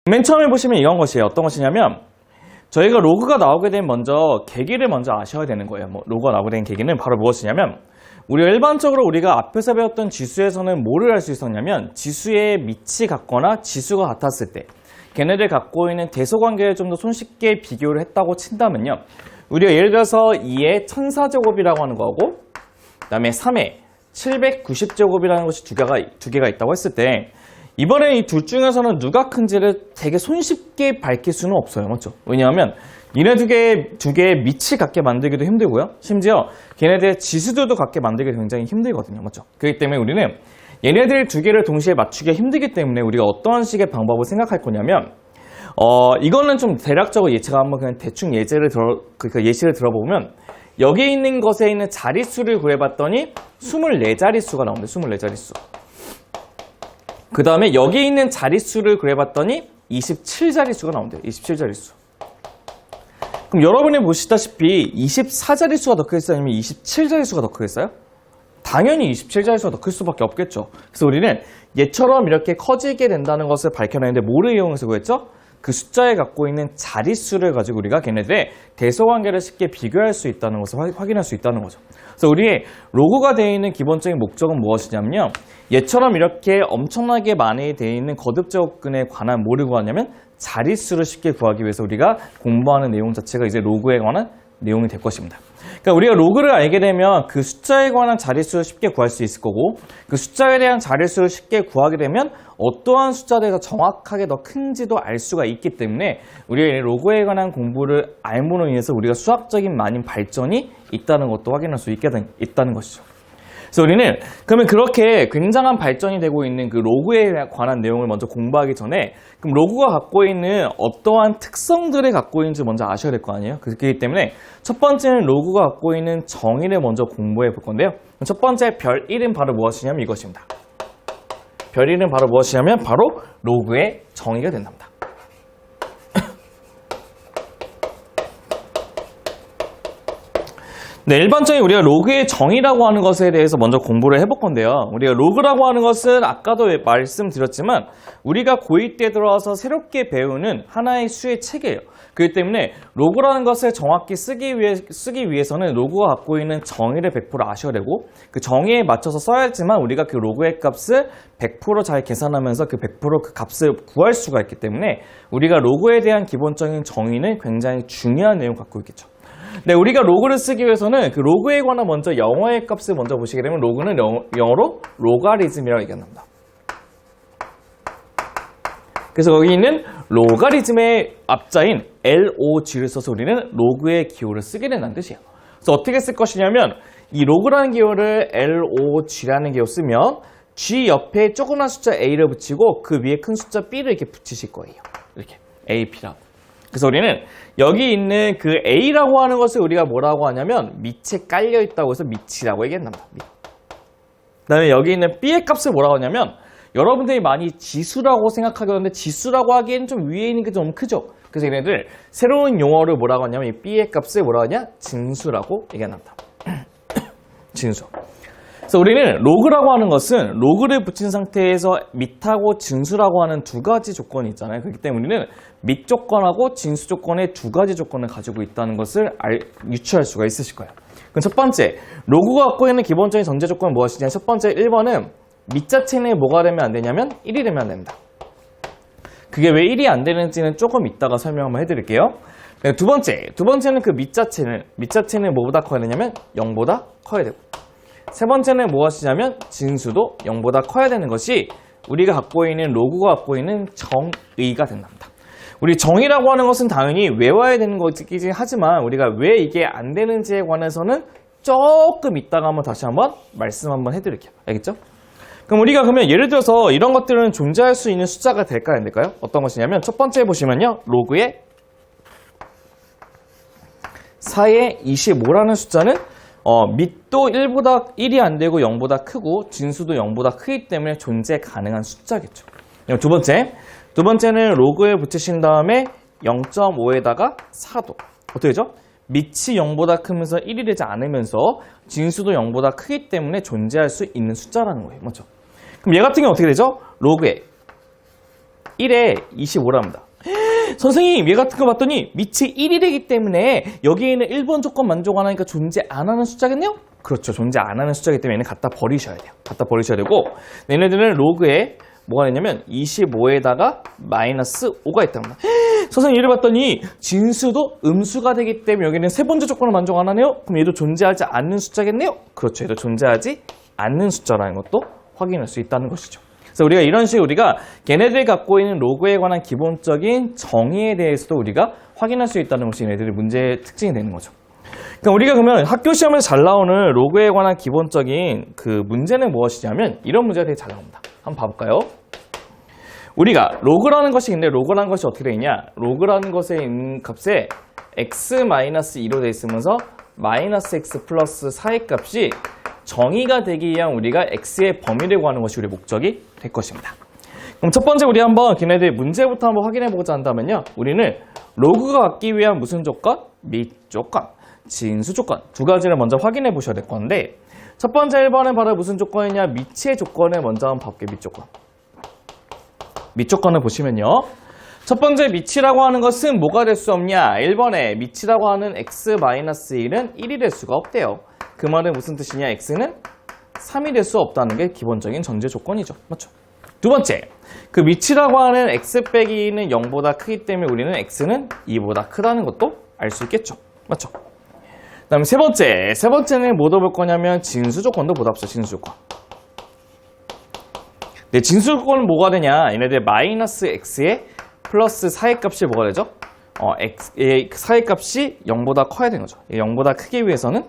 맨 처음에 보시면 이런 것이에요. 어떤 것이냐면 저희가 로그가 나오게 되면 먼저 계기를 먼저 아셔야 되는 거예요. 로그가 나오게 된 계기는 바로 무엇이냐면 우리가 일반적으로 우리가 앞에서 배웠던 지수에서는 뭐를 할 수 있었냐면 지수의 밑이 같거나 지수가 같았을 때 걔네들 갖고 있는 대소관계를 좀 더 손쉽게 비교를 했다고 친다면요. 우리가 예를 들어서 2의 1004제곱이라고 하는 거하고 그 다음에 3의 790제곱이라는 것이 두 개가 있다고 했을 때 이번에 이 둘 중에서는 누가 큰지를 되게 손쉽게 밝힐 수는 없어요. 맞죠? 왜냐하면 얘네 두 개의 밑을 같게 만들기도 힘들고요. 심지어 걔네들의 지수들도 같게 만들기 굉장히 힘들거든요. 맞죠? 그렇기 때문에 우리는 얘네들 두 개를 동시에 맞추기가 힘들기 때문에 우리가 어떠한 식의 방법을 생각할 거냐면 이거는 좀 대략적으로 제가 한번 그냥 대충 예시를 들어보면 여기 있는 것에 있는 자릿수를 구해봤더니 24자릿수가 나옵니다. 24자릿수. 그 다음에 여기 있는 자릿수를 구해봤더니 27자릿수가 나온대요. 27자릿수. 그럼 여러분이 보시다시피 24자릿수가 더 크겠어요? 아니면 27자릿수가 더 크겠어요? 당연히 27자릿수가 더 클 수밖에 없겠죠. 그래서 우리는 얘처럼 이렇게 커지게 된다는 것을 밝혀내는데 뭐를 이용해서 구했죠? 그 숫자에 갖고 있는 자릿수를 가지고 우리가 걔네들의 대소관계를 쉽게 비교할 수 있다는 것을 확인할 수 있다는 거죠. 그래서 우리의 로그가 되어 있는 기본적인 목적은 무엇이냐면요. 얘처럼 이렇게 엄청나게 많이 되어 있는 거듭제곱근에 관한 뭐를 구하냐면 자릿수를 쉽게 구하기 위해서 우리가 공부하는 내용 자체가 이제 로그에 관한 내용이 될 것입니다. 그러니까 우리가 로그를 알게 되면 그 숫자에 관한 자릿수를 쉽게 구할 수 있을 거고 그 숫자에 대한 자릿수를 쉽게 구하게 되면 어떠한 숫자에 정확하게 더 큰지도 알 수가 있기 때문에 우리가 로그에 관한 공부를 알므로 인해서 우리가 수학적인 많은 발전이 있다는 것도 확인할 수 있다는 것이죠. 그래서 우리는 그러면 그렇게 굉장한 발전이 되고 있는 그 로그에 관한 내용을 먼저 공부하기 전에 그럼 로그가 갖고 있는 어떠한 특성들을 갖고 있는지 먼저 아셔야 될 거 아니에요? 그렇기 때문에 첫 번째는 로그가 갖고 있는 정의를 먼저 공부해 볼 건데요. 첫 번째 별 1은 바로 무엇이냐면 이것입니다. 별 1은 바로 무엇이냐면 바로 로그의 정의가 된답니다. 네, 일반적인 우리가 로그의 정의라고 하는 것에 대해서 먼저 공부를 해볼 건데요. 우리가 로그라고 하는 것은 아까도 말씀드렸지만 우리가 고2 때 들어와서 새롭게 배우는 하나의 수의 체계예요. 그렇기 때문에 로그라는 것을 정확히 쓰기 위해서는 로그가 갖고 있는 정의를 100% 아셔야 되고 그 정의에 맞춰서 써야지만 우리가 그 로그의 값을 100% 잘 계산하면서 그 100% 그 값을 구할 수가 있기 때문에 우리가 로그에 대한 기본적인 정의는 굉장히 중요한 내용을 갖고 있겠죠. 네, 우리가 로그를 쓰기 위해서는 그 로그에 관한 먼저 영어의 값을 먼저 보시게 되면 로그는 영어로 로가리즘이라고 얘기합니다. 그래서 거기 있는 로가리즘의 앞자인 LOG를 써서 우리는 로그의 기호를 쓰게 된다는 뜻이에요. 그래서 어떻게 쓸 것이냐면 이 로그라는 기호를 LOG라는 기호 쓰면 G 옆에 조그만 숫자 A를 붙이고 그 위에 큰 숫자 B를 이렇게 붙이실 거예요. 이렇게 AP라고. 그래서 우리는 여기 있는 그 A라고 하는 것을 우리가 뭐라고 하냐면 밑에 깔려 있다고 해서 밑이라고 얘기한답니다. 그 다음에 여기 있는 B의 값을 뭐라고 하냐면 여러분들이 많이 지수라고 생각하게 되는데 지수라고 하기에는 좀 위에 있는 게 좀 크죠. 그래서 얘네들 새로운 용어를 뭐라고 하냐면 이 B의 값을 뭐라고 하냐? 진수라고 얘기한답니다. 진수. 그래서 우리는 로그라고 하는 것은 로그를 붙인 상태에서 밑하고 진수라고 하는 두 가지 조건이 있잖아요. 그렇기 때문에 우리는 밑 조건하고 진수 조건의 두 가지 조건을 가지고 있다는 것을 유추할 수가 있으실 거예요. 그럼 첫 번째, 로그가 갖고 있는 기본적인 전제 조건은 무엇이냐? 첫 번째 1번은 밑 자체는 뭐가 되면 안 되냐면 1이 되면 안 됩니다. 그게 왜 1이 안 되는지는 조금 이따가 설명 한번 해드릴게요. 두 번째는 그 밑 자체는 뭐보다 커야 되냐면 0보다 커야 되고 세 번째는 무엇이냐면 진수도 0보다 커야 되는 것이 우리가 갖고 있는 로그가 갖고 있는 정의가 된답니다. 우리 정의라고 하는 것은 당연히 외워야 되는 것이긴 하지만 우리가 왜 이게 안 되는지에 관해서는 조금 이따가 다시 한번 말씀 한번 해드릴게요. 알겠죠? 그럼 우리가 예를 들어서 이런 것들은 존재할 수 있는 숫자가 될까요? 안 될까요? 어떤 것이냐면 첫 번째 보시면요. 로그의 4의 25라는 숫자는 밑도 1이 안 되고 0보다 크고 진수도 0보다 크기 때문에 존재 가능한 숫자겠죠. 두 번째는 로그에 붙이신 다음에 0.5에다가 4도. 어떻게 되죠? 밑이 0보다 크면서 1이 되지 않으면서 진수도 0보다 크기 때문에 존재할 수 있는 숫자라는 거예요. 맞죠? 그럼 얘 같은 경우는 어떻게 되죠? 로그에 1에 25랍니다. 선생님, 얘 같은 거 봤더니 밑이 1이기 때문에 여기에는 1번 조건 만족 안 하니까 존재 안 하는 숫자겠네요? 그렇죠. 존재 안 하는 숫자이기 때문에 얘는 갖다 버리셔야 돼요. 갖다 버리셔야 되고, 얘네들은 로그에 뭐가 있냐면 25에다가 마이너스 5가 있답니다. 선생님, 얘를 봤더니 진수도 음수가 되기 때문에 여기는 세 번째 조건을 만족 안 하네요? 그럼 얘도 존재하지 않는 숫자겠네요? 그렇죠. 얘도 존재하지 않는 숫자라는 것도 확인할 수 있다는 것이죠. 그래서 우리가 이런 식으로 우리가 걔네들이 갖고 있는 로그에 관한 기본적인 정의에 대해서도 우리가 확인할 수 있다는 것이 얘네들의 문제의 특징이 되는 거죠. 그러니까 우리가 그러면 학교 시험에서 잘 나오는 로그에 관한 기본적인 그 문제는 무엇이냐면 이런 문제가 되게 잘 나옵니다. 한번 봐볼까요? 우리가 로그라는 것이 있는데 로그라는 것이 어떻게 되어 있냐? 로그라는 것에 있는 값에 x-2로 되어 있으면서 마이너스 x 플러스 4의 값이 정의가 되기 위한 우리가 x의 범위를 구하는 것이 우리의 목적이 될 것입니다. 그럼 첫 번째 우리 한번 걔네들 문제부터 한번 확인해 보고자 한다면요. 우리는 로그가 갖기 위한 무슨 조건? 및 조건, 진수 조건 두 가지를 먼저 확인해 보셔야 될 건데 첫 번째 1번은 바로 무슨 조건이냐? 밑의 조건을 먼저 한번 볼게요. 밑 조건. 밑 조건을 보시면요. 첫 번째 밑이라고 하는 것은 뭐가 될 수 없냐? 1번에 밑이라고 하는 x-1은 1이 될 수가 없대요. 그 말은 무슨 뜻이냐? x는 3이 될 수 없다는 게 기본적인 전제 조건이죠. 맞죠? 두 번째, 그 밑이라고 하는 x 빼기 2는 0보다 크기 때문에 우리는 x는 2보다 크다는 것도 알 수 있겠죠. 맞죠? 그 다음에 세 번째는 뭐 더 볼 거냐면 진수 조건도 보다 없어. 진수 조건. 네, 진수 조건은 뭐가 되냐? 얘네들 마이너스 x에 플러스 4의 값이 뭐가 되죠? x의 4의 값이 0보다 커야 되는 거죠. 0보다 크기 위해서는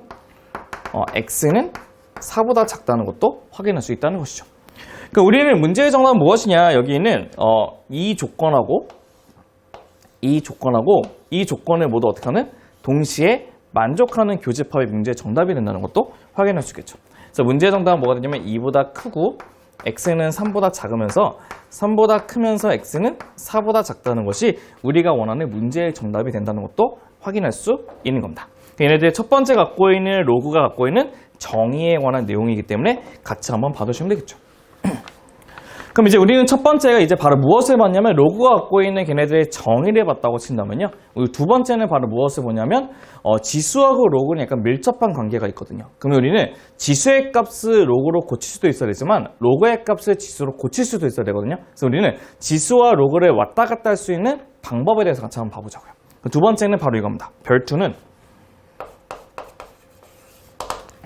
x는 4보다 작다는 것도 확인할 수 있다는 것이죠. 그러니까 우리는 문제의 정답은 무엇이냐? 여기는 이 조건하고 이 조건을 모두 어떻게 하는? 동시에 만족하는 교집합의 문제의 정답이 된다는 것도 확인할 수 있겠죠. 그래서 문제의 정답은 뭐가 되냐면 2보다 크고 x는 3보다 작으면서 3보다 크면서 x는 4보다 작다는 것이 우리가 원하는 문제의 정답이 된다는 것도 확인할 수 있는 겁니다. 얘네들의 첫 번째 갖고 있는 로그가 갖고 있는 정의에 관한 내용이기 때문에 같이 한번 봐두시면 되겠죠. 그럼 이제 우리는 첫 번째가 이제 바로 무엇을 봤냐면 로그가 갖고 있는 걔네들의 정의를 봤다고 친다면요. 우리 두 번째는 바로 무엇을 보냐면 지수하고 로그는 약간 밀접한 관계가 있거든요. 그러면 우리는 지수의 값을 로그로 고칠 수도 있어야 되지만 로그의 값을 지수로 고칠 수도 있어야 되거든요. 그래서 우리는 지수와 로그를 왔다 갔다 할 수 있는 방법에 대해서 같이 한번 봐보자고요. 두 번째는 바로 이겁니다. 별투는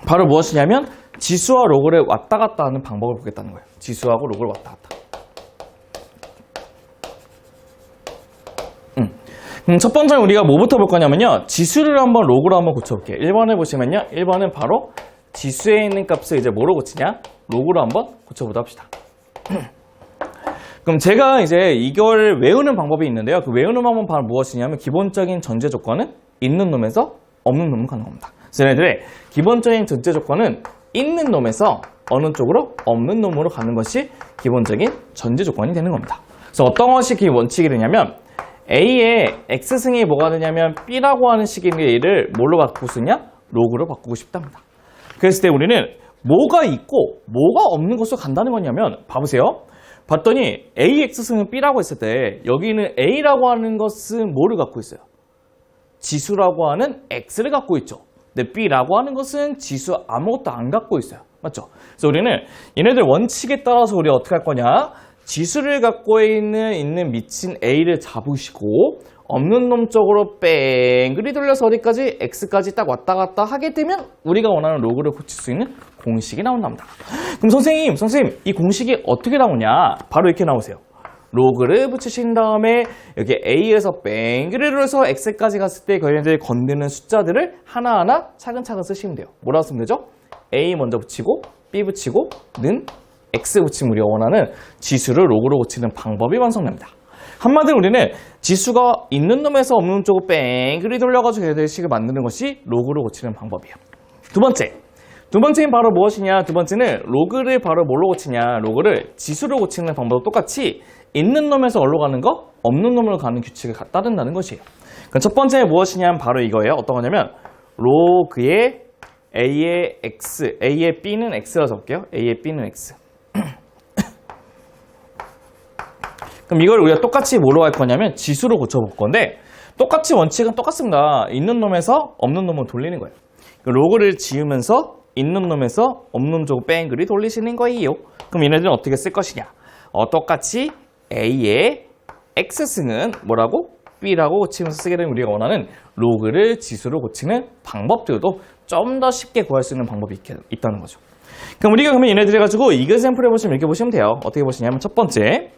바로 무엇이냐면 지수와 로그를 왔다 갔다 하는 방법을 보겠다는 거예요. 지수하고 로그를 왔다 갔다. 그럼 첫 번째는 우리가 뭐부터 볼 거냐면요. 지수를 한번 로그로 한번 고쳐볼게요. 1번을 보시면요. 1번은 바로 지수에 있는 값을 이제 뭐로 고치냐? 로그로 한번 고쳐보자 합시다. 그럼 제가 이제 이걸 외우는 방법이 있는데요. 그 외우는 방법은 바로 무엇이냐면 기본적인 전제 조건은 있는 놈에서 없는 놈으로 가는 겁니다. 그래서 얘네들의 기본적인 전제 조건은 있는 놈에서 어느 쪽으로? 없는 놈으로 가는 것이 기본적인 전제 조건이 되는 겁니다. 그래서 어떤 것이 그 원칙이 되냐면 A의 X승이 뭐가 되냐면 B라고 하는 식인데 얘를 뭘로 바꾸고 싶냐? 로그로 바꾸고 싶답니다. 그랬을 때 우리는 뭐가 있고 뭐가 없는 것으로 간다는 거냐면 봐보세요. 봤더니 A X승은 B라고 했을 때 여기는 A라고 하는 것은 뭐를 갖고 있어요? 지수라고 하는 X를 갖고 있죠. 근데 B라고 하는 것은 지수 아무것도 안 갖고 있어요. 맞죠? 그래서 우리는 얘네들 원칙에 따라서 우리가 어떻게 할 거냐? 지수를 갖고 있는 미친 A를 잡으시고 없는 놈 쪽으로 뺑그리 돌려서 어디까지? X까지 딱 왔다 갔다 하게 되면 우리가 원하는 로그를 고칠 수 있는 공식이 나온답니다. 그럼 선생님 이 공식이 어떻게 나오냐? 바로 이렇게 나오세요. 로그를 붙이신 다음에 여기 A에서 뺑그리 돌려서 X까지 갔을 때 얘네들이 건드는 숫자들을 하나하나 차근차근 쓰시면 돼요. 뭐라고 쓰면 되죠? A 먼저 붙이고 B 붙이고 는 X 붙이면 우리가 원하는 지수를 로그로 고치는 방법이 완성됩니다. 한마디로 우리는 지수가 있는 놈에서 없는 놈 쪽으로 뺑그리 돌려가지고 얘네들 식을 만드는 것이 로그로 고치는 방법이에요. 두 번째는 바로 무엇이냐? 두 번째는 로그를 바로 뭘로 고치냐? 로그를 지수로 고치는 방법도 똑같이 있는 놈에서 어디로 가는 거? 없는 놈으로 가는 규칙을 따른다는 것이에요. 그럼 첫 번째 무엇이냐면 바로 이거예요. 어떤 거냐면 로그의 A의 X, A의 B는 X라고 적을게요. A의 B는 X. 그럼 이걸 우리가 똑같이 뭐로 할 거냐면 지수로 고쳐볼 건데 똑같이 원칙은 똑같습니다. 있는 놈에서 없는 놈을 돌리는 거예요. 로그를 지으면서 있는 놈에서 없는 쪽 뱅글이 돌리시는 거예요. 그럼 얘네들은 어떻게 쓸 것이냐? 똑같이 A의 X승은 뭐라고? B라고 고치면서 쓰게 되면 우리가 원하는 로그를 지수로 고치는 방법들도 좀 더 쉽게 구할 수 있는 방법이 있다는 거죠. 그럼 우리가 그러면 얘네들 해가지고 이그샘플 해보시면 이렇게 보시면 돼요. 어떻게 보시냐면 첫 번째,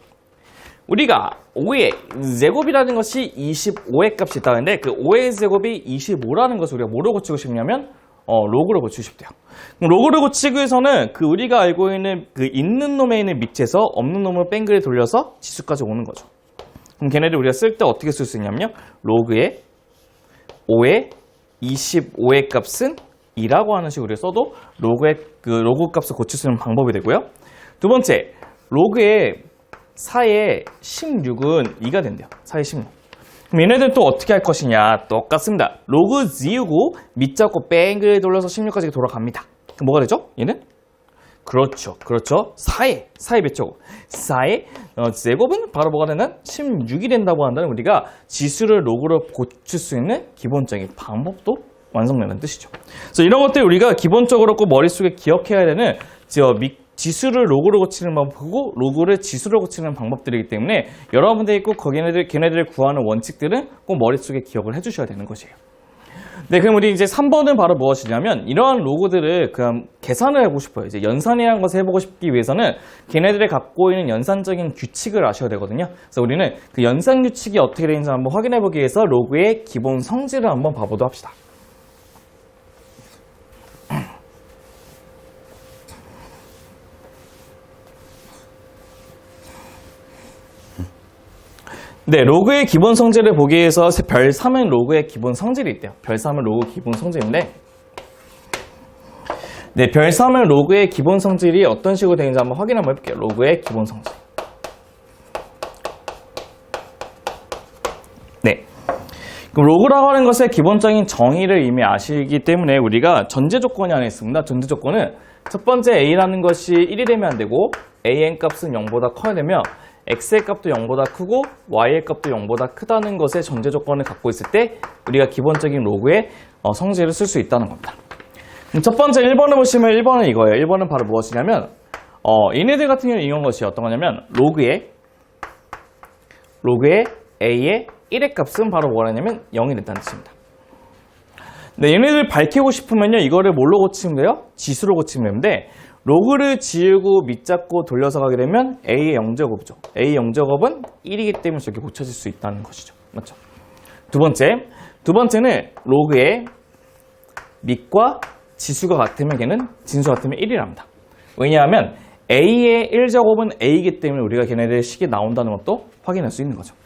우리가 5의 제곱이라는 것이 25의 값이 있다는데 그 5의 제곱이 25라는 것을 우리가 뭐로 고치고 싶냐면 로그로 고치고 싶대요. 그럼 로그를 고치기 위해서는 그 우리가 알고 있는 그 있는 놈에 있는 밑에서 없는 놈을 뱅글에 돌려서 지수까지 오는 거죠. 그럼 걔네들 우리가 쓸 때 어떻게 쓸 수 있냐면요. 로그의 5의 25의 값은 2라고 하는 식으로 써도 로그의 그 로그 값을 고칠 수 있는 방법이 되고요. 두 번째, 로그의 4의 16은 2가 된대요. 4의 16. 그럼 얘네들 또 어떻게 할 것이냐? 똑같습니다. 로그 지우고 밑 잡고 뱅글 돌려서 16까지 돌아갑니다. 그럼 뭐가 되죠? 얘는? 그렇죠. 4의 몇 제곱? 4의 제곱은 바로 뭐가 되는? 16이 된다고 한다면 우리가 지수를 로그로 고칠 수 있는 기본적인 방법도 완성되는 뜻이죠. 그래서 이런 것들 우리가 기본적으로 꼭 머릿속에 기억해야 되는 지수를 로그로 고치는 방법이고 로그를 지수로 고치는 방법들이기 때문에 여러분들이 꼭 걔네들을 구하는 원칙들은 꼭 머릿속에 기억을 해주셔야 되는 것이에요. 네, 그럼 우리 이제 3번은 바로 무엇이냐면 이러한 로그들을 그냥 계산을 해보고 싶어요. 이제 연산이라는 것을 해보고 싶기 위해서는 걔네들이 갖고 있는 연산적인 규칙을 아셔야 되거든요. 그래서 우리는 그 연산 규칙이 어떻게 되는지 한번 확인해보기 위해서 로그의 기본 성질을 한번 봐보도록 합시다. 네, 로그의 기본 성질을 보기 위해서 별 3은 로그의 기본 성질이 있대요. 별 3은 로그 기본 성질인데 네, 별 3은 로그의 기본 성질이 어떤 식으로 되는지 한번 확인 한번 해볼게요. 로그의 기본 성질. 네. 그럼 로그라고 하는 것의 기본적인 정의를 이미 아시기 때문에 우리가 전제 조건이 하나 있습니다. 전제 조건은 첫 번째 A라는 것이 1이 되면 안 되고 AN 값은 0보다 커야 되며 X의 값도 0보다 크고 Y의 값도 0보다 크다는 것의 전제 조건을 갖고 있을 때 우리가 기본적인 로그의 성질을 쓸 수 있다는 겁니다. 그럼 첫 번째 1번을 보시면 1번은 이거예요. 1번은 바로 무엇이냐면 얘네들 같은 경우는 이런 것이 어떤 거냐면 로그의 A의 1의 값은 바로 뭐라냐면 0이 된다는 뜻입니다. 네, 얘네들 밝히고 싶으면요 이거를 뭘로 고치면 돼요? 지수로 고치면 되는데 로그를 지우고 밑 잡고 돌려서 가게 되면 A의 0제곱이죠. A의 0제곱은 1이기 때문에 저렇게 고쳐질 수 있다는 것이죠. 맞죠? 두 번째는 로그의 밑과 지수가 같으면 걔는 진수 같으면 1이랍니다. 왜냐하면 A의 1제곱은 A이기 때문에 우리가 걔네들 식이 나온다는 것도 확인할 수 있는 거죠.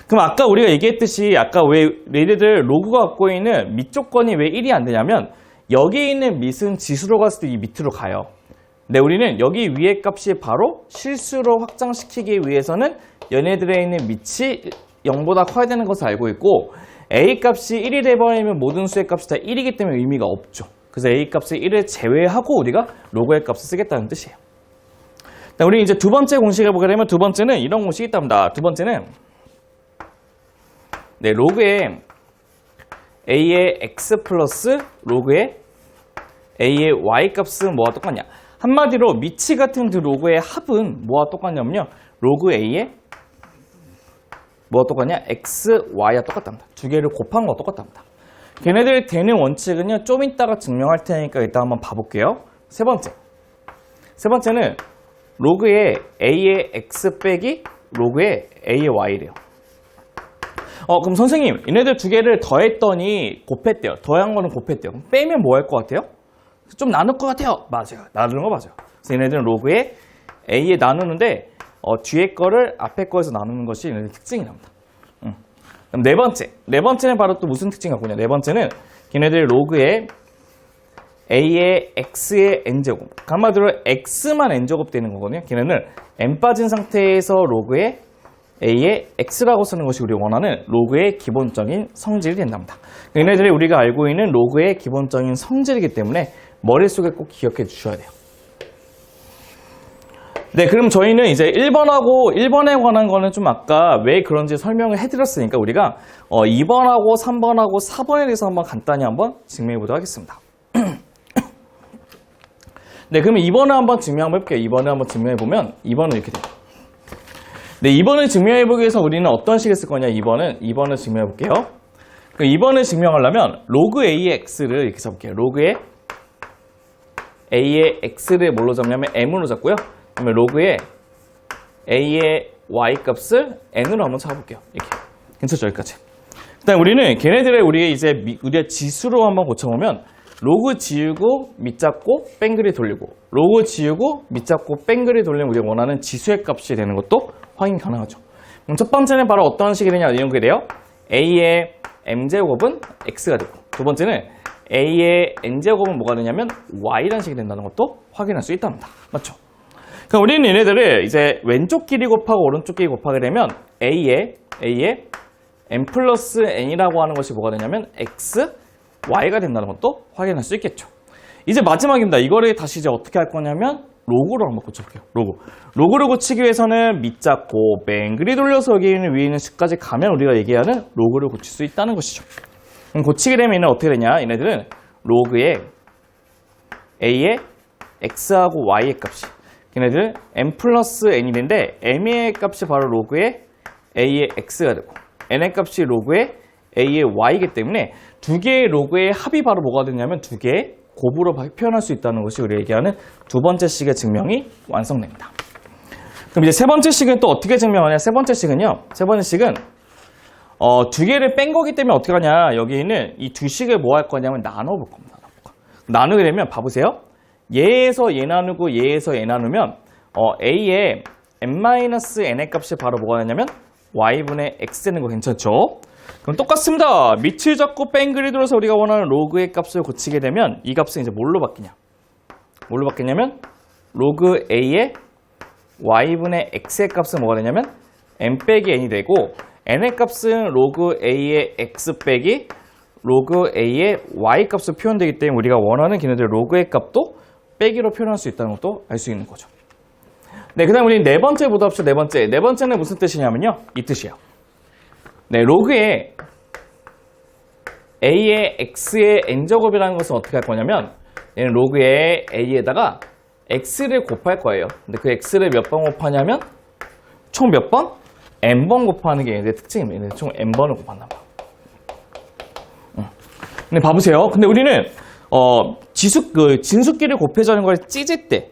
그럼 아까 우리가 얘기했듯이 아까 왜 얘네들 로그가 갖고 있는 밑 조건이 왜 1이 안 되냐면 여기에 있는 밑은 지수로 갔을 때 이 밑으로 가요. 네, 우리는 여기 위의 값이 바로 실수로 확장시키기 위해서는 얘네들에 있는 밑이 0보다 커야 되는 것을 알고 있고 A 값이 1이 돼버리면 모든 수의 값이 다 1이기 때문에 의미가 없죠. 그래서 A 값을 1을 제외하고 우리가 로그의 값을 쓰겠다는 뜻이에요. 우리 이제 두 번째 공식을 보게 되면 두 번째는 이런 공식이 있답니다. 두 번째는 네, 로그의 A의 X 플러스 로그의 A의 Y 값은 뭐와 똑같냐? 한마디로 미치 같은 두 로그의 합은 뭐와 똑같냐면요. 로그 A의 뭐와 똑같냐? X, Y와 똑같답니다. 두 개를 곱한 거와 똑같답니다. 걔네들 되는 원칙은요. 좀 이따가 증명할 테니까 이따 한번 봐볼게요. 세 번째는 로그의 A의 X 빼기 로그의 A의 Y래요. 그럼 선생님, 얘네들 두 개를 더했더니 곱했대요. 더한 거는 곱했대요. 그럼 빼면 뭐 할 것 같아요? 좀 나눌 것 같아요. 맞아요. 나누는 거 맞아요. 그래서 얘네들은 로그에 A에 나누는데 뒤에 거를 앞에 거에서 나누는 것이 얘네들 특징이랍니다. 그럼 네 번째는 바로 또 무슨 특징이 갖고 있냐? 네 번째는 걔네들 로그에 A의 X의 N제곱. 한마디로 X만 N제곱 되는 거거든요. 걔네는 N 빠진 상태에서 로그에 A의 X라고 쓰는 것이 우리가 원하는 로그의 기본적인 성질이 된답니다. 얘네들이 우리가 알고 있는 로그의 기본적인 성질이기 때문에 머릿속에 꼭 기억해 주셔야 돼요. 네, 그럼 저희는 이제 1번에 관한 거는 좀 아까 왜 그런지 설명을 해드렸으니까 우리가 2번하고 3번하고 4번에 대해서 한번 간단히 한번 증명해 보도록 하겠습니다. 네, 그러면 2번을 한번 증명 한번 해볼게요. 2번을 한번 증명해 보면 2번은 이렇게 돼요. 네, 2번을 증명해 보기 위해서 우리는 어떤 식을 쓸 거냐, 2번을 증명해 볼게요. 그럼 2번을 증명하려면 로그 A의 X를 이렇게 써볼게요. 로그의 A의 X를 뭘로 잡냐면 M으로 잡고요. 그러면 로그의 A의 Y 값을 N으로 한번 잡아볼게요. 이렇게. 괜찮죠? 여기까지. 일단 우리는 걔네들의 우리의 지수로 한번 고쳐보면 로그 지우고 밑 잡고 뺑글이 돌리고 로그 지우고 밑 잡고 뺑글이 돌리면 우리가 원하는 지수의 값이 되는 것도 확인 가능하죠. 그럼 첫 번째는 바로 어떤 식이 되냐 이런 게 돼요. A의 M제곱은 X가 되고 두 번째는 A의 N제곱은 뭐가 되냐면 Y라는 식이 된다는 것도 확인할 수 있답니다. 맞죠? 그럼 우리는 얘네들을 이제 왼쪽 길이 곱하고 오른쪽 길이 곱하게 되면 A의 M 플러스 N이라고 하는 것이 뭐가 되냐면 X, Y가 된다는 것도 확인할 수 있겠죠. 이제 마지막입니다. 이거를 다시 이제 어떻게 할 거냐면 로그로 한번 고쳐볼게요. 로그를 고치기 위해서는 밑 잡고 뱅글이 돌려서 여기 있는 위에 있는 수까지 가면 우리가 얘기하는 로그를 고칠 수 있다는 것이죠. 그럼 고치게 되면 얘는 어떻게 되냐? 얘네들은 로그의 A의 X하고 Y의 값이 얘네들은 M 플러스 N인데 M의 값이 바로 로그의 A의 X가 되고 N의 값이 로그의 A의 Y이기 때문에 두 개의 로그의 합이 바로 뭐가 되냐면 두 개의 곱으로 표현할 수 있다는 것이 우리가 얘기하는 두 번째 식의 증명이 완성됩니다. 그럼 이제 세 번째 식은 또 어떻게 증명하냐? 세 번째 식은요. 세 번째 식은 두 개를 뺀 거기 때문에 어떻게 하냐? 여기 있는 이 두 식을 뭐 할 거냐면 나눠볼 겁니다. 나누게 되면 봐보세요. 얘에서 얘 나누고 얘에서 얘 나누면 A의 n-n의 값이 바로 뭐가 되냐면 y분의 x 되는 거 괜찮죠? 그럼 똑같습니다. 밑을 잡고 뺑글이 돌아서 우리가 원하는 로그의 값을 고치게 되면 이 값은 이제 뭘로 바뀌냐? 뭘로 바뀌냐면 로그 a의 y분의 x의 값은 뭐가 되냐면 n 빼기 n이 되고 n의 값은 로그 a의 x 빼기 로그 a의 y 값으로 표현되기 때문에 우리가 원하는 걔네들 로그의 값도 빼기로 표현할 수 있다는 것도 알 수 있는 거죠. 네, 그 다음 우리 네 번째 보도록 합시다. 네 번째는 무슨 뜻이냐면요. 이 뜻이에요. 네, 로그의 a의 x의 n제곱이라는 것은 어떻게 할 거냐면 얘는 로그의 a에다가 x를 곱할 거예요. 근데 그 x를 몇 번 곱하냐면 총 몇 번? n번 곱하는 게 얘네의 특징입니다. 총 n번을 곱한단 말이에요. 근데 봐보세요. 근데 우리는 진수끼리 곱해지는 걸 찢을 때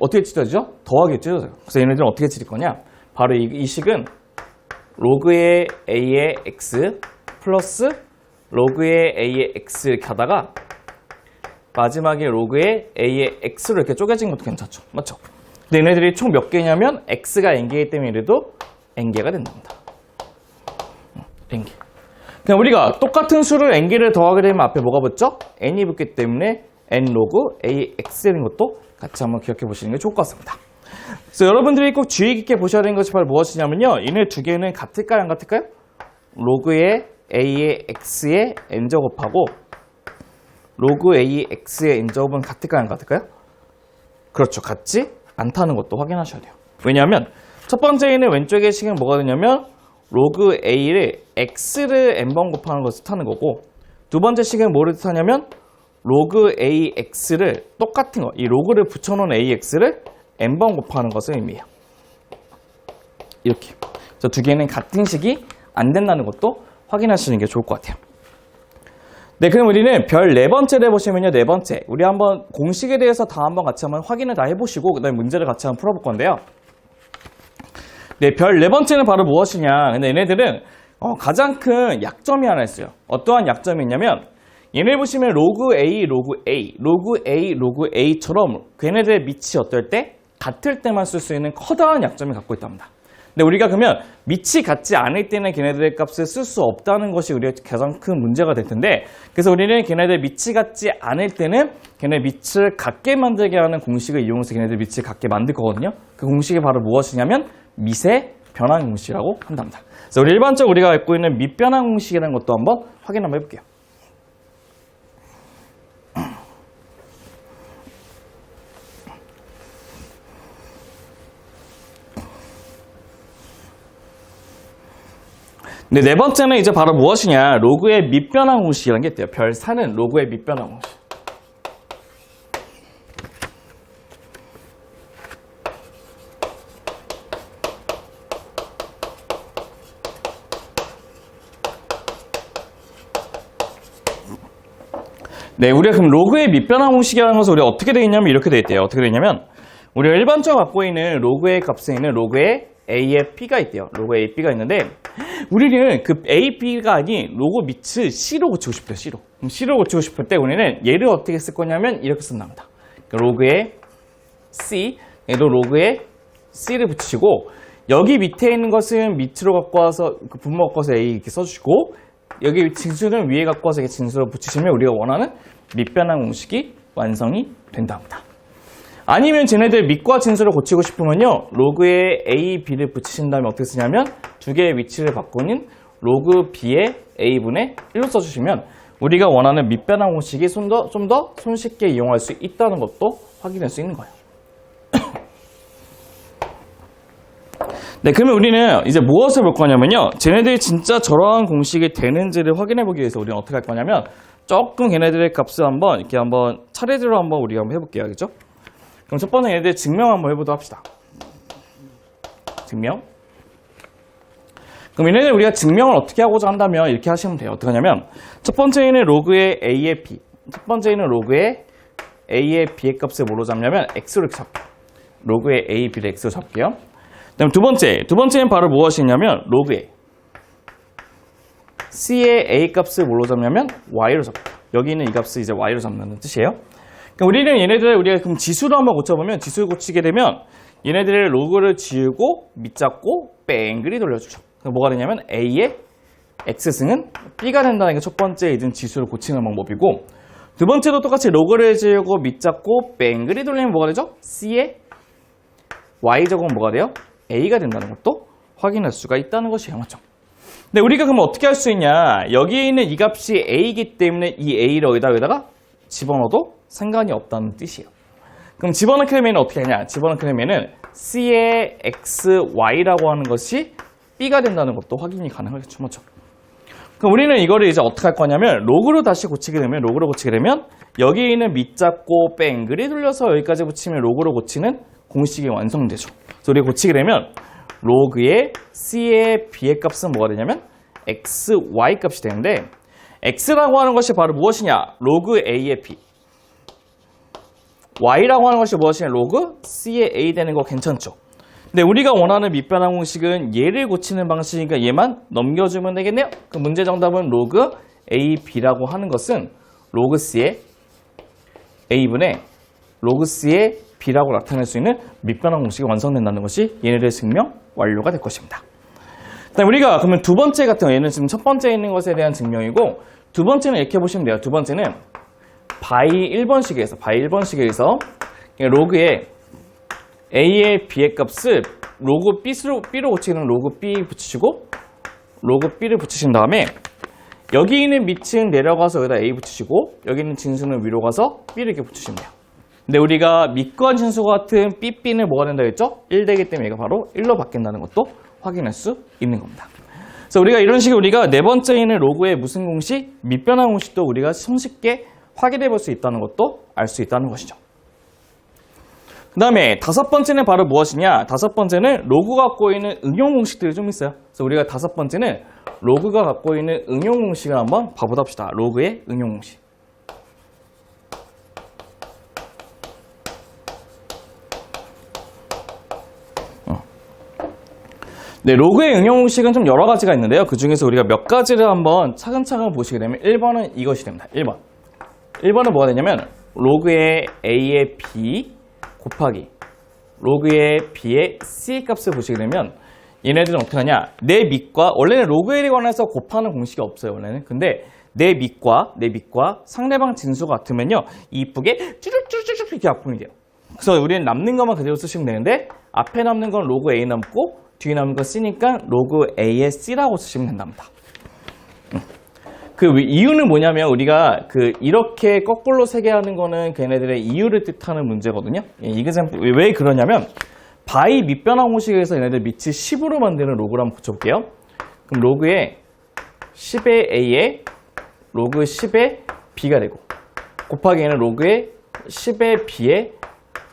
어떻게 찢어지죠? 더하기 찢어져요. 그래서 얘네들은 어떻게 찢을 거냐? 바로 이 식은 로그의 a의 x 플러스 로그의 a의 x 이렇게 하다가 마지막에 로그의 a의 x로 이렇게 쪼개진 것도 괜찮죠. 맞죠? 근데 얘네들이 총 몇 개냐면 x가 n개이기 때문에 이래도 n개가 된답니다. n개. 그냥 우리가 똑같은 수를 n개를 더하게 되면 앞에 뭐가 붙죠? n이 붙기 때문에 n 로그 ax 되는 것도 같이 한번 기억해 보시는 게 좋을 것 같습니다. 그래서 여러분들이 꼭 주의 깊게 보셔야 되는 것이 바로 무엇이냐면요. 얘네 두 개는 같을까요? 안 같을까요? 로그의 a의 x의 n제곱하고 로그 a의 x의 n제곱은 같을까요? 안 같을까요? 그렇죠. 같지 않다는 것도 확인하셔야 돼요. 왜냐하면 첫 번째에는 왼쪽의 식은 뭐가 되냐면 로그 a를 x를 n번 곱하는 것을 뜻하는 거고 두 번째 식은 뭐를 뜻하냐면 로그 ax를 똑같은 거, 이 로그를 붙여놓은 ax를 n번 곱하는 것을 의미해요. 이렇게. 그래서 두 개는 같은 식이 안 된다는 것도 확인하시는 게 좋을 것 같아요. 네, 그럼 우리는 별 네 번째를 보시면요. 네 번째. 우리 한번 공식에 대해서 다 한번 같이 한번 확인을 다 해보시고 그 다음에 문제를 같이 한번 풀어볼 건데요. 네, 별 네 번째는 바로 무엇이냐. 근데 얘네들은 가장 큰 약점이 하나 있어요. 어떠한 약점이 있냐면 얘네 보시면 로그 A, 로그 A, 로그 A, 로그 A처럼 걔네들의 밑이 어떨 때? 같을 때만 쓸 수 있는 커다란 약점을 갖고 있답니다. 근데 우리가 그러면 밑이 같지 않을 때는 걔네들의 값을 쓸 수 없다는 것이 우리의 가장 큰 문제가 될 텐데 그래서 우리는 걔네들 밑이 같지 않을 때는 걔네 밑을 같게 만들게 하는 공식을 이용해서 걔네들 밑을 같게 만들 거거든요. 그 공식이 바로 무엇이냐면 밑의 변환 공식이라고 한답니다. 그래서 우리 일반적으로 우리가 갖고 있는 밑 변환 공식이라는 것도 한번 확인 한번 해볼게요. 네, 네 번째는 이제 바로 무엇이냐? 로그의 밑변환 공식이라는 게 있대요. 별 4는 로그의 밑변환 공식. 네, 우리가 그럼 로그의 밑변환 공식이라는 것은 우리가 어떻게 되어 있냐면 이렇게 되어 있대요. 어떻게 되어 있냐면 우리가 일반적으로 갖고 있는 로그의 값에 있는 로그의 A의 B가 있대요. 로그의 A, B가 있는데 우리는 그 A, B가 아닌 로그 밑을 C로 고치고 싶대요. C로. 그럼 C로 고치고 싶을 때 우리는 얘를 어떻게 쓸 거냐면 이렇게 쓴답니다. 그러니까 로그의 C, 얘도 로그의 C를 붙이시고 여기 밑에 있는 것은 밑으로 갖고 와서 그 분모 갖고 와서 A 이렇게 써주시고 여기 진수는 위에 갖고 와서 이렇게 진수를 붙이시면 우리가 원하는 밑변환 공식이 완성이 된답니다. 아니면 쟤네들 밑과 진수를 고치고 싶으면요. 로그에 A, B를 붙이신 다음에 어떻게 쓰냐면 두 개의 위치를 바꾸는 로그 B의 A분의 1로 써주시면 우리가 원하는 밑변환 공식이 좀 더 손쉽게 이용할 수 있다는 것도 확인할 수 있는 거예요. 네, 그러면 우리는 이제 무엇을 볼 거냐면요. 쟤네들이 진짜 저러한 공식이 되는지를 확인해 보기 위해서 우리는 어떻게 할 거냐면 조금 걔네들의 값을 이렇게 차례대로 우리가 한번 해볼게요. 알겠죠? 그럼 첫 번째 얘네들 증명 한번 해보도록 합시다. 증명. 그럼 얘네들 우리가 증명을 어떻게 하고자 한다면 이렇게 하시면 돼요. 어떻게 하냐면 첫 번째는 로그의 A의 B. 첫 번째는 로그의 A의 B의 값을 뭐로 잡냐면 X로 잡게요. 로그의 A, B를 X로 잡게요. 그다음 두 번째는 바로 무엇이냐면 로그의 C의 A 값을 뭘로 잡냐면 Y로 잡게요. 여기 있는 이 값을 이제 Y로 잡는다는 뜻이에요. 그러니까 우리는 얘네들 우리가 그럼 지수로 한번 고쳐보면 지수를 고치게 되면 얘네들의 로그를 지우고 밑잡고 뺑글이 돌려주죠. 그럼 뭐가 되냐면 A의 X승은 B가 된다는 게 첫 번째 이든 지수를 고치는 방법이고 두 번째도 똑같이 로그를 지우고 밑잡고 뺑글이 돌리면 뭐가 되죠? C의 Y제곱은 뭐가 돼요? A가 된다는 것도 확인할 수가 있다는 것이에요. 맞죠? 근데 우리가 그럼 어떻게 할 수 있냐? 여기에 있는 이 값이 A이기 때문에 이 A를 여기다가 집어넣어도 상관이 없다는 뜻이에요. 그럼 집어넣게 되면 어떻게 하냐? 집어넣게 되면은 C의 X, Y라고 하는 것이 B가 된다는 것도 확인이 가능하겠죠. 맞죠? 그럼 우리는 이거를 이제 어떻게 할 거냐면 로그로 다시 고치게 되면 여기에 있는 밑잡고 뺑글이 돌려서 여기까지 붙이면 로그로 고치는 공식이 완성되죠. 그래서 우리가 고치게 되면 로그의 C의 B의 값은 뭐가 되냐면 X, Y 값이 되는데 X라고 하는 것이 바로 무엇이냐? 로그 A의 B. Y라고 하는 것이 무엇이냐? 로그 C의 A 되는 거 괜찮죠? 근데 우리가 원하는 밑변환 공식은 얘를 고치는 방식이니까 얘만 넘겨주면 되겠네요? 그 문제 정답은 로그 A, B라고 하는 것은 로그 C의 A분의 로그 C의 B라고 나타낼 수 있는 밑변환 공식이 완성된다는 것이 얘네들의 증명 완료가 될 것입니다. 그다음 우리가 그러면 두 번째 같은 거 얘는 지금 첫 번째에 있는 것에 대한 증명이고 두 번째는 이렇게 보시면 돼요. 두 번째는 바이 1번식에서 로그의 A의 B의 값을 로그 B로 고치는 로그 B 붙이시고 로그 B를 붙이신 다음에 여기 있는 밑은 내려가서 여기다 A 붙이시고 여기 있는 진수는 위로 가서 B를 이렇게 붙이시면 돼요. 근데 우리가 밑과 진수 같은 B는 뭐가 된다고 했죠? 1 되기 때문에 얘가 바로 1로 바뀐다는 것도 확인할 수 있는 겁니다. 그래서 우리가 이런 식으로 우리가 네 번째에는 로그의 무슨 공식? 밑변환 공식도 우리가 손쉽게 확인해 볼 수 있다는 것도 알 수 있다는 것이죠. 그 다음에 다섯 번째는 바로 무엇이냐? 다섯 번째는 로그가 갖고 있는 응용 공식들이 좀 있어요. 그래서 우리가 다섯 번째는 로그가 갖고 있는 응용 공식을 한번 봐보다 합시다. 로그의 응용 공식. 네, 로그의 응용 공식은 좀 여러 가지가 있는데요. 그 중에서 우리가 몇 가지를 한번 차근차근 보시게 되면 1번은 이것이 됩니다. 1번은 뭐가 되냐면 로그의 A의 B 곱하기 로그의 B의 C 값을 보시게 되면 얘네들은 어떻게 하냐? 내 밑과 원래는 로그에 관해서 곱하는 공식이 없어요. 원래는. 근데 내 밑과 상대방 진수가 같으면요. 이쁘게 쭈룩쭈룩쭈룩 이렇게 약분이 돼요. 그래서 우리는 남는 것만 그대로 쓰시면 되는데 앞에 남는 건 로그 A 남고 뒤에 남은 건 C니까 로그 A의 C라고 쓰시면 된답니다. 그 이유는 뭐냐면 우리가 이렇게 거꾸로 세게 하는 거는 걔네들의 이유를 뜻하는 문제거든요. 이게 왜 그러냐면 바이 밑변환 공식에서 얘네들 밑을 10으로 만드는 로그를 한번 붙여볼게요. 그럼 로그의 10의 a에 로그 10의 b가 되고 곱하기 얘는 로그의 10의 b에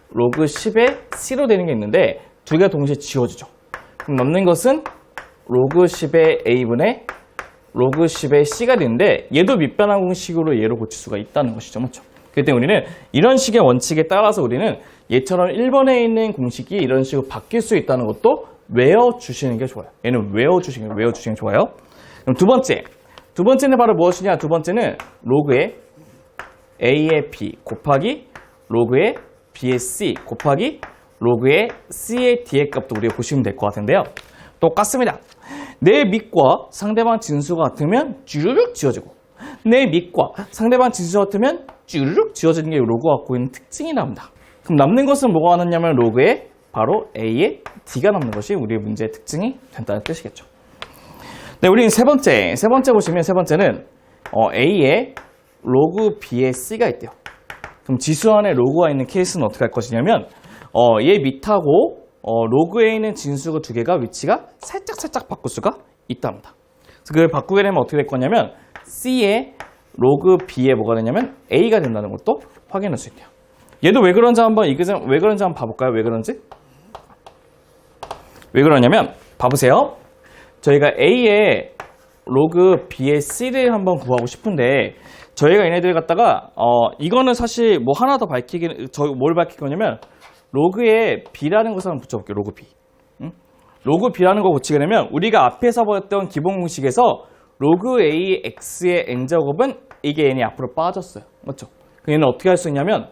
로그 10의 c로 되는 게 있는데 두 개가 동시에 지워지죠. 그럼 남는 것은 로그 10의 a분의 로그 10의 c가 되는데 얘도 밑변환 공식으로 얘로 고칠 수가 있다는 것이죠. 맞죠? 그렇기 때문에 우리는 이런 식의 원칙에 따라서 우리는 얘처럼 1번에 있는 공식이 이런 식으로 바뀔 수 있다는 것도 외워주시는 게 좋아요. 얘는 외워주시는 게 좋아요. 그럼 두 번째는 바로 무엇이냐? 두 번째는 로그의 a의 b 곱하기 로그의 b의 c 곱하기 로그의 c의 d의 값도 우리가 보시면 될 것 같은데요. 똑같습니다. 내 밑과 상대방 진수가 같으면 쭈르륵 지워지고 내 밑과 상대방 진수가 같으면 쭈르륵 지워지는 게 로그가 갖고 있는 특징이 나옵니다. 그럼 남는 것은 뭐가 남느냐면 로그의 바로 a의 d가 남는 것이 우리의 문제의 특징이 된다는 뜻이겠죠. 네, 우리는 세 번째 보시면 세 번째는 a의 로그 b의 c가 있대요. 그럼 지수 안에 로그가 있는 케이스는 어떻게 할 것이냐면 얘 밑하고 로그에 있는 진수가 두 개가 위치가 살짝 바꿀 수가 있답니다. 그래서 그걸 바꾸게 되면 어떻게 될 거냐면 c의 로그 b에 뭐가 되냐면 a가 된다는 것도 확인할 수 있대요. 얘도 왜 그런지 한번 봐볼까요? 왜 그런지? 왜 그러냐면 봐보세요. 저희가 a의 로그 b의 c를 한번 구하고 싶은데 저희가 얘네들 갖다가 이거는 사실 뭐 하나 더 뭘 밝힐 거냐면 로그에 b라는 것을 한번 붙여볼게요. 로그 b. 로그 b라는 거 고치게 되면 우리가 앞에서 보였던 기본 공식에서 로그 a x의 n제곱은 이게 얘네 앞으로 빠졌어요. 맞죠? 얘는 어떻게 할 수 있냐면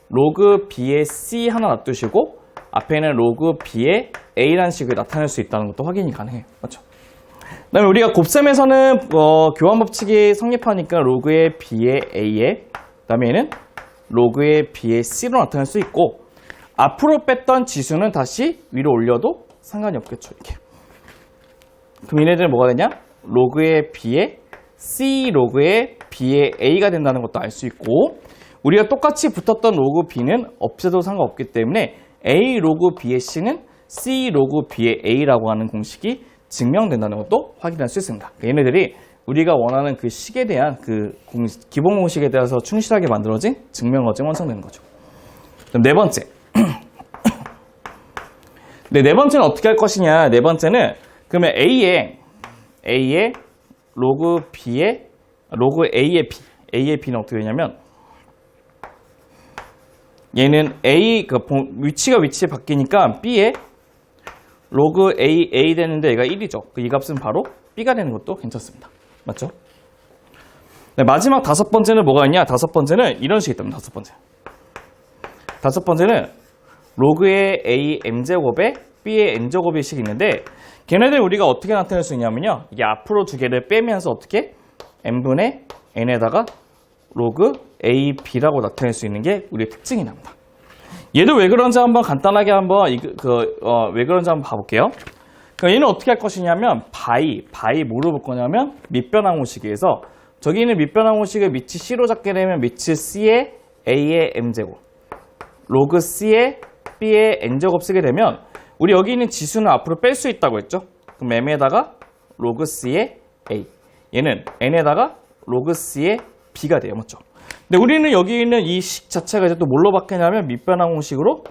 로그 b의 c 하나 놔두시고 앞에는 로그 b의 a라는 식을 나타낼 수 있다는 것도 확인이 가능해요. 맞죠? 그 다음에 우리가 곱셈에서는 교환 법칙이 성립하니까 로그의 b의 a에 그 다음에 얘는 로그의 b의 c로 나타낼 수 있고 앞으로 뺐던 지수는 다시 위로 올려도 상관이 없겠죠. 이렇게. 그럼 얘네들은 뭐가 되냐? 로그의 b의 c 로그의 b의 a가 된다는 것도 알 수 있고 우리가 똑같이 붙었던 로그 b는 없애도 상관없기 때문에 a 로그 b의 c는 c 로그 b의 a라고 하는 공식이 증명된다는 것도 확인할 수 있습니다. 얘네들이 우리가 원하는 그 식에 대한 그 기본 공식에 대해서 충실하게 만들어진 증명 과정이 완성되는 거죠. 그럼 네 번째. 네 번째는 어떻게 할 것이냐? 네 번째는 그러면 a의 로그 a의 b는 어떻게 되냐면 얘는 위치 바뀌니까 b의 로그 a 되는데 얘가 1이죠. 이 값은 바로 b가 되는 것도 괜찮습니다. 맞죠? 네, 마지막 다섯 번째는 뭐가 있냐? 다섯 번째는 이런 식이 있답니다. 다섯 번째는 로그의 a m제곱에 b의 n제곱의 식이 있는데 걔네들 우리가 어떻게 나타낼 수 있냐면요. 이게 앞으로 두 개를 빼면서 어떻게 n분의 n에다가 로그 a b라고 나타낼 수 있는 게 우리의 특징이 납니다. 얘도 왜 그런지 한번 간단하게 왜 그런지 한번 봐볼게요. 그러니까 얘는 어떻게 할 것이냐면 바이 뭐로 볼 거냐면 밑변환 공식에서 저기 있는 밑변환 공식을 밑이 c로 잡게 되면 밑이 c의 a의 m제곱 로그 c의 b의 n제곱 쓰게 되면 우리 여기 있는 지수는 앞으로 뺄 수 있다고 했죠. 그럼 m에다가 로그 c의 a 얘는 n에다가 로그 c의 b가 돼요. 맞죠? 근데 우리는 여기 있는 이 식 자체가 이제 또 뭘로 바뀌냐면 밑변환 공식으로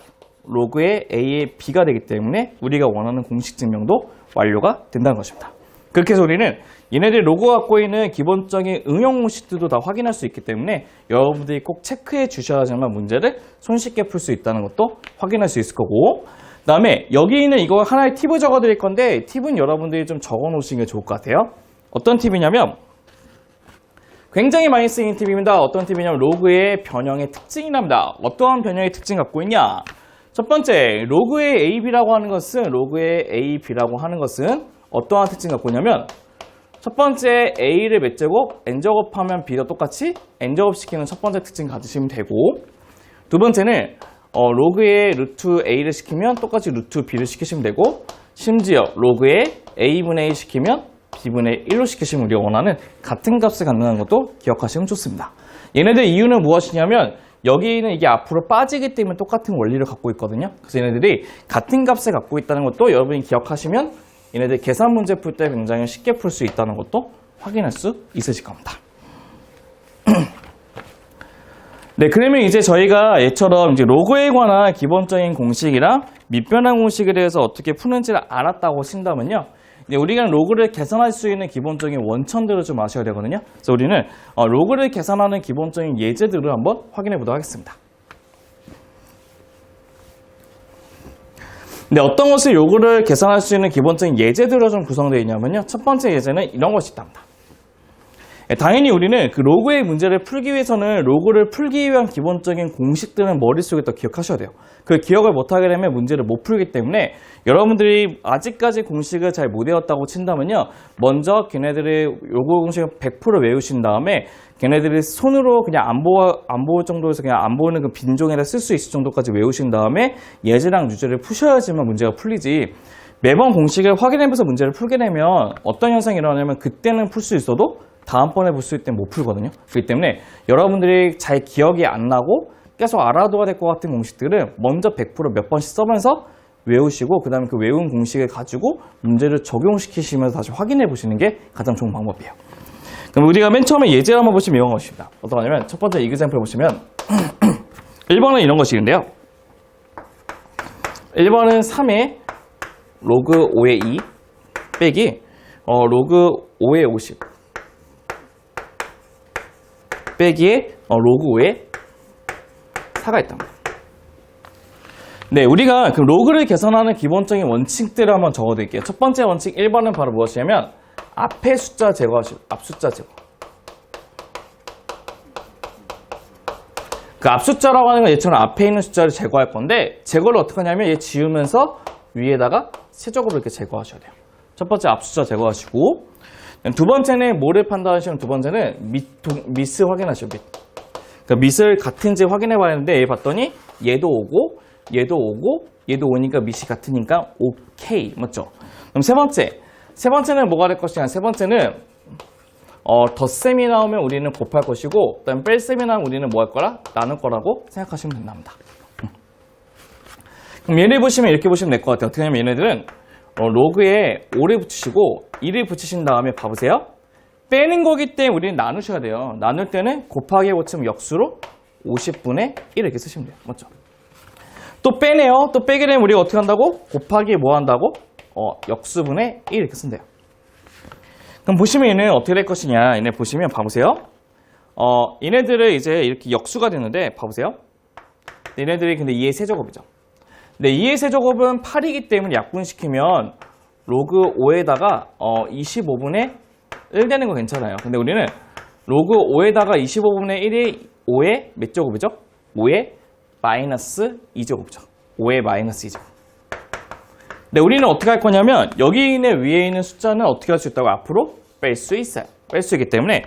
로그의 a의 b가 되기 때문에 우리가 원하는 공식 증명도 완료가 된다는 것입니다. 그렇게 해서 우리는 얘네들이 로그가 갖고 있는 기본적인 응용 공식들도 다 확인할 수 있기 때문에 여러분들이 꼭 체크해 주셔야지만 문제를 손쉽게 풀 수 있다는 것도 확인할 수 있을 거고 그 다음에 여기 있는 이거 하나의 팁을 적어 드릴 건데 팁은 여러분들이 좀 적어 놓으시는 게 좋을 것 같아요. 어떤 팁이냐면 굉장히 많이 쓰이는 팁입니다. 어떤 팁이냐면 로그의 변형의 특징이랍니다. 어떠한 변형의 특징 갖고 있냐? 첫 번째, 로그의 AB라고 하는 것은 어떠한 특징 갖고 있냐면 첫 번째 A를 몇 제곱, N제곱하면 B도 똑같이 N제곱 시키는 첫 번째 특징 가지시면 되고 두 번째는 로그의 루트 A를 시키면 똑같이 루트 B를 시키시면 되고 심지어 로그의 A분의 A 시키면 B분의 1로 시키시면 우리가 원하는 같은 값을 갖는다는 것도 기억하시면 좋습니다. 얘네들 이유는 무엇이냐면 여기는 이게 앞으로 빠지기 때문에 똑같은 원리를 갖고 있거든요. 그래서 얘네들이 같은 값을 갖고 있다는 것도 여러분이 기억하시면 얘네들 계산 문제 풀 때 굉장히 쉽게 풀 수 있다는 것도 확인할 수 있으실 겁니다. 네, 그러면 이제 저희가 얘처럼 이제 로그에 관한 기본적인 공식이랑 밑변환 공식에 대해서 어떻게 푸는지를 알았다고 친다면요. 이제 우리가 로그를 계산할 수 있는 기본적인 원천들을 좀 아셔야 되거든요. 그래서 우리는 로그를 계산하는 기본적인 예제들을 한번 확인해 보도록 하겠습니다. 근데 어떤 것이 로그를 계산할 수 있는 기본적인 예제들로 좀 구성되어 있냐면요. 첫 번째 예제는 이런 것이 있답니다. 당연히 우리는 그 로그의 문제를 풀기 위해서는 로그를 풀기 위한 기본적인 공식들은 머릿속에 더 기억하셔야 돼요. 그 기억을 못하게 되면 문제를 못 풀기 때문에 여러분들이 아직까지 공식을 잘 못 외웠다고 친다면요. 먼저 걔네들의 로그 공식을 100% 외우신 다음에 걔네들이 손으로 그냥 안 보일 정도에서 그냥 안 보이는 그 빈종에다 쓸 수 있을 정도까지 외우신 다음에 예제랑 유제를 푸셔야지만 문제가 풀리지. 매번 공식을 확인해보면서 문제를 풀게 되면 어떤 현상이 일어나냐면 그때는 풀 수 있어도 다음번에 볼 수 있을 땐 못 풀거든요. 그렇기 때문에 여러분들이 잘 기억이 안 나고 계속 알아둬야 될 것 같은 공식들은 먼저 100% 몇 번씩 써면서 외우시고 그 다음에 그 외운 공식을 가지고 문제를 적용시키시면서 다시 확인해 보시는 게 가장 좋은 방법이에요. 그럼 우리가 맨 처음에 예제를 한번 보시면 이런 것입니다. 어떤 거냐면 첫 번째 이그젬플 보시면 1번은 이런 것이 있는데요. 1번은 3의 로그 5의 2 빼기 로그 5의 50 빼기에 로그 5의 4가 있다. 네, 우리가 그 로그를 계산하는 기본적인 원칙들을 한번 적어드릴게요. 첫 번째 원칙 1번은 바로 무엇이냐면 앞에 숫자 제거하시고 앞숫자 제거. 그 앞숫자라고 하는 건 얘처럼 앞에 있는 숫자를 제거할 건데 제거를 어떻게 하냐면 얘 지우면서 위에다가 세적으로 이렇게 제거하셔야 돼요. 첫 번째 앞숫자 제거하시고 두 번째는 뭐를 판단하시면 두 번째는 밑을 확인하시죠. 그러니까 밑을 같은지 확인해 봐야 하는데 얘 봤더니 얘도 오고 얘도 오고 얘도 오니까 밑이 같으니까 오케이 맞죠? 그럼 세 번째는 뭐가 될 것이냐? 세 번째는 덧셈이 나오면 우리는 곱할 것이고 그다음 뺄셈이 나오면 우리는 뭐 할 거라? 나눌 거라고 생각하시면 된답니다. 그럼 얘를 보시면 이렇게 보시면 될 것 같아요. 어떻게 하냐면 얘네들은 로그에 5를 붙이시고 1을 붙이신 다음에 봐보세요. 빼는 거기 때문에 우리는 나누셔야 돼요. 나눌 때는 곱하기 고치면 역수로 50분의 1 이렇게 쓰시면 돼요. 맞죠? 또 빼네요. 또 빼게 되면 우리가 어떻게 한다고? 곱하기 뭐 한다고? 역수분의 1 이렇게 쓴대요. 그럼 보시면 얘는 어떻게 될 것이냐. 얘네 보시면 봐보세요. 얘네들은 이제 이렇게 역수가 되는데 봐보세요. 얘네들이 근데 2의 세제곱이죠. 네, 2의 세제곱은 8이기 때문에 약분시키면 로그 5에다가 25분의 1 되는 거 괜찮아요. 근데 우리는 로그 5에다가 25분의 1이 5의 몇 제곱이죠? 5의 마이너스 2제곱이죠. 5의 마이너스 2제곱. 네, 우리는 어떻게 할 거냐면 여기 있는 위에 있는 숫자는 어떻게 할 수 있다고 앞으로 뺄 수 있어요. 뺄 수 있기 때문에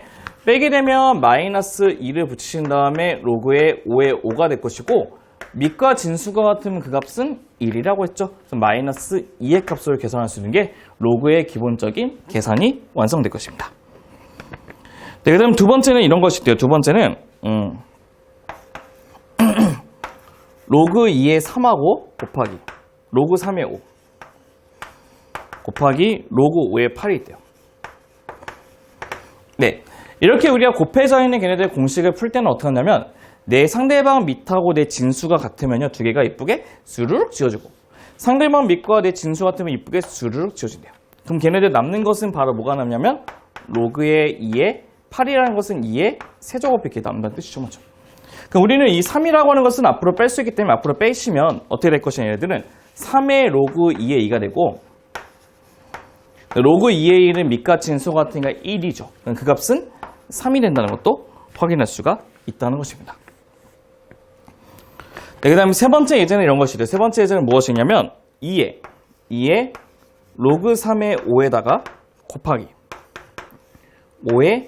빼게 되면 마이너스 2를 붙이신 다음에 로그의 5의 5가 될 것이고 밑과 진수가 같으면 그 값은 1이라고 했죠. 그래서 마이너스 2의 값을 계산할 수 있는 게 로그의 기본적인 계산이 완성될 것입니다. 네, 그 다음 두 번째는 이런 것이 있대요. 두 번째는 로그 2의 3하고 곱하기 로그 3의 5 곱하기 로그 5의 8이 있대요. 네, 이렇게 우리가 곱해져 있는 걔네들 공식을 풀 때는 어떻게 하냐면 내 상대방 밑하고 내 진수가 같으면요 두 개가 이쁘게 수르륵 지어주고 상대방 밑과 내 진수 같으면 이쁘게 수르륵 지어준대요. 그럼 걔네들 남는 것은 바로 뭐가 남냐면 로그의 2의 8이라는 것은 2의 세제곱 이렇게 남는다는 뜻이죠. 맞죠? 그럼 우리는 이 3이라고 하는 것은 앞으로 뺄 수 있기 때문에 앞으로 빼시면 어떻게 될 것이냐. 얘네들은 3의 로그 2의 2가 되고 로그 2의 1은 밑과 진수 같으니까 1이죠. 그럼 그 값은 3이 된다는 것도 확인할 수가 있다는 것입니다. 네, 그 다음에 세 번째 예제는 이런 것이죠. 세 번째 예제는 무엇이냐면 2의 로그 3의 5에다가 곱하기 5의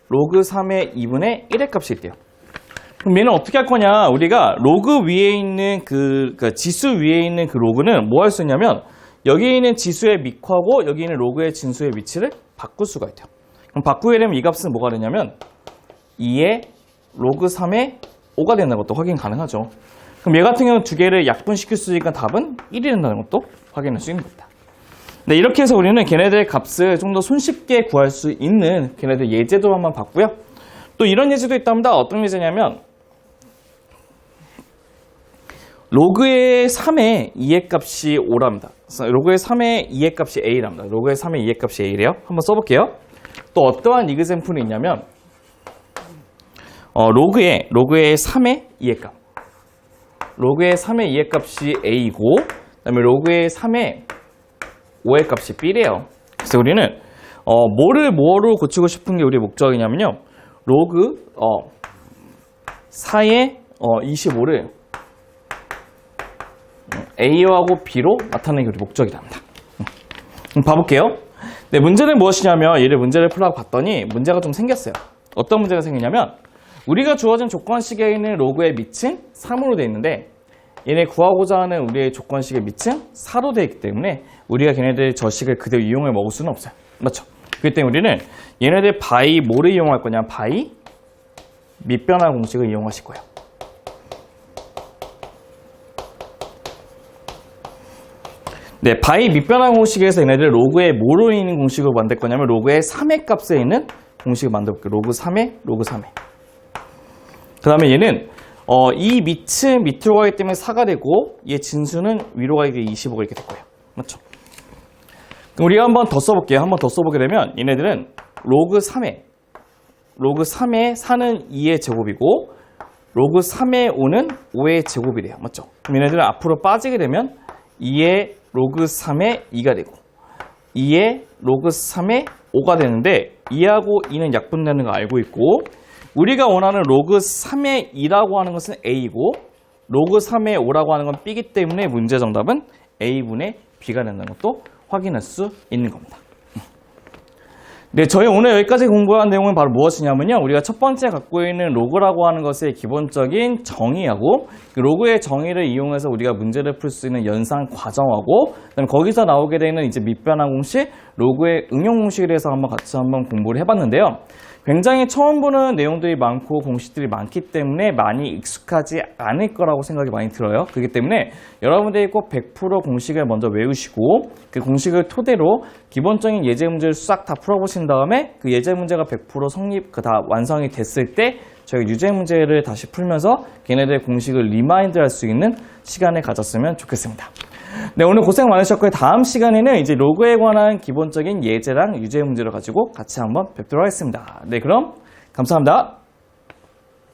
로그 3의 2분의 1의 값이 있대요. 그럼 얘는 어떻게 할 거냐. 우리가 로그 위에 있는 그러니까 지수 위에 있는 그 로그는 뭐 할 수 있냐면 여기 있는 지수의 밑하고 여기 있는 로그의 진수의 위치를 바꿀 수가 있대요. 그럼 바꾸게 되면 이 값은 뭐가 되냐면 2의 로그 3의 5가 된다는 것도 확인 가능하죠. 그럼 얘 같은 경우는 두 개를 약분시킬 수 있으니까 답은 1이 된다는 것도 확인할 수 있는 겁니다. 네, 이렇게 해서 우리는 걔네들의 값을 좀 더 손쉽게 구할 수 있는 걔네들 예제도 한번 봤고요. 또 이런 예제도 있답니다. 어떤 예제냐면 로그의 3의 2의 값이 5랍니다. 로그의 3의 2의 값이 a랍니다. 로그의 3의 2의 값이 a래요. 한번 써볼게요. 또 어떠한 이그샘플이 있냐면 로그의 3의 2의 값, 로그의 3의 2의 값이 a고, 그 다음에 로그의 3의 5의 값이 b래요. 그래서 우리는 뭐로 고치고 싶은 게 우리의 목적이냐면요, 로그 4의 25를 a하고 b로 나타내는 게 우리 목적이랍니다. 봐볼게요. 네, 문제는 무엇이냐면 얘를 문제를 풀라고 봤더니 문제가 좀 생겼어요. 어떤 문제가 생기냐면 우리가 주어진 조건식에 있는 로그의 밑은 3으로 되어 있는데 얘네 구하고자 하는 우리의 조건식의 밑은 4로 되어 있기 때문에 우리가 걔네들의 저 식을 그대로 이용해 먹을 수는 없어요. 맞죠? 그렇기 때문에 우리는 얘네들 바이 뭐를 이용할 거냐, 바이 밑변화 공식을 이용하실 거예요. 네, 바이 밑변화 공식에서 얘네들 로그의 뭐로 있는 공식을 만들 거냐면 로그의 3의 값에 있는 공식을 만들어 볼게요. 로그 3의 로그 3의. 그 다음에 얘는 이 밑은 밑으로 가기 때문에 4가 되고 얘 진수는 위로 가기 25가 이렇게 될 거예요. 맞죠? 그럼 우리가 한 번 더 써볼게요. 한 번 더 써보게 되면 얘네들은 로그 3의 4는 2의 제곱이고 로그 3의 5는 5의 제곱이 돼요. 맞죠? 그럼 얘네들은 앞으로 빠지게 되면 2의 로그 3의 2가 되고 2의 로그 3의 5가 되는데 2하고 2는 약분되는 거 알고 있고 우리가 원하는 로그 3의 2라고 하는 것은 a고 로그 3의 5라고 하는 건 b이기 때문에 문제 정답은 a분의 b가 된다는 것도 확인할 수 있는 겁니다. 네, 저희 오늘 여기까지 공부한 내용은 바로 무엇이냐면요, 우리가 첫 번째 갖고 있는 로그라고 하는 것의 기본적인 정의하고 그 로그의 정의를 이용해서 우리가 문제를 풀 수 있는 연산 과정하고 그다음에 거기서 나오게 되는 이제 밑변화 공식, 로그의 응용 공식에 대해서 같이 한번 공부를 해봤는데요. 굉장히 처음 보는 내용들이 많고 공식들이 많기 때문에 많이 익숙하지 않을 거라고 생각이 많이 들어요. 그렇기 때문에 여러분들이 꼭 100% 공식을 먼저 외우시고 그 공식을 토대로 기본적인 예제 문제를 싹 다 풀어보신 다음에 그 예제 문제가 100% 다 완성이 됐을 때 저희 유제 문제를 다시 풀면서 걔네들의 공식을 리마인드 할 수 있는 시간을 가졌으면 좋겠습니다. 네, 오늘 고생 많으셨고요. 다음 시간에는 이제 로그에 관한 기본적인 예제랑 유제 문제를 가지고 같이 한번 뵙도록 하겠습니다. 네, 그럼 감사합니다.